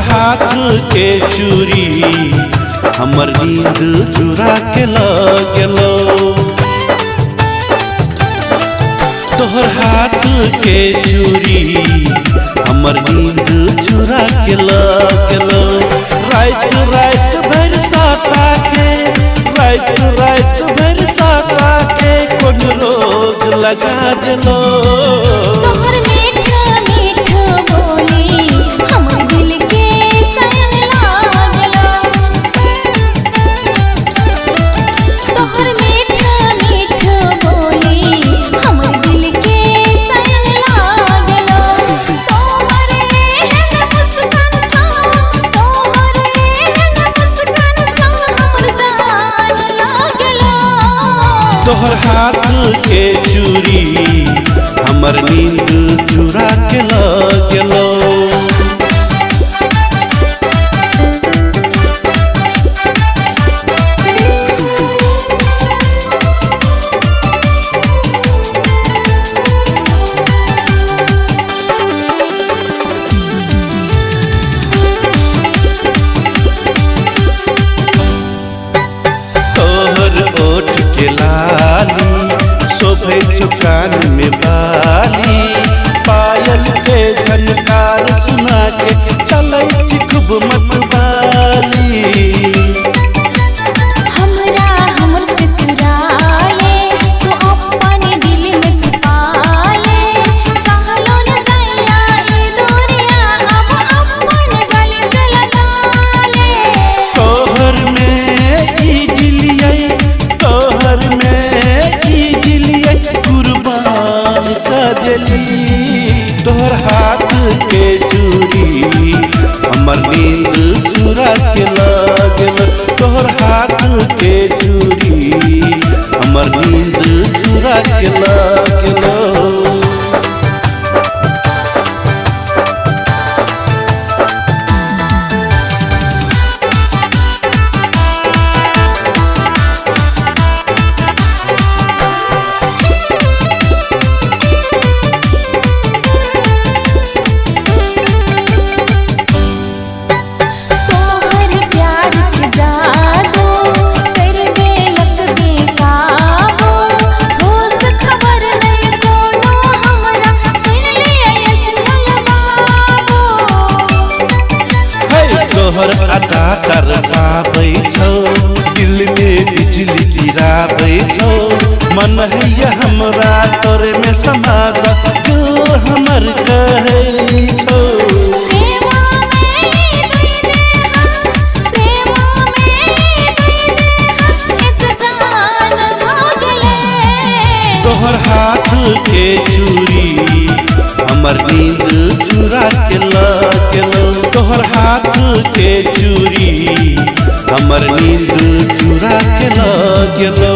हाथ के चूड़ी हमर नींद चुरा के लगलो। तोहर हाथ के चूड़ी हमर नींद चुरा के लगलो। रात रात भर सता के, रात रात भर सता के कोन रोग लगा देलो। तोहर हाथ के चूड़ी हमर नींद चुरा के लगलो। ओठ के लाली शोभे कान में बाली, पायल के झनकार सुना के चलै खूब मतवाली। हमरा हमर से चुराए तू अपने दिल में छुपाए, सहलो न जाइया ई दूरिया अब अपन गले से लगा ले। तोहर में ई दिलिया, तोहर में ई दिलिया कुर्बान कर देली। तोहर हाथ के चूड़ी हमर नींद चुरा के लगलो। तोहर हाथ के चूड़ी हमर नींद चुरा के लगलो। तोहर अदा कर पाबै छौ, दिल में बिजली गिराबै छौ। मन है हमरा तोरे में समा जा, दिल हमर कहै छौ। तोहर हाथ के चूड़ी हमर नींद चुरा के लगलो। तोहर हाथ के चूड़ी हमर नींद चुरा के लगलो।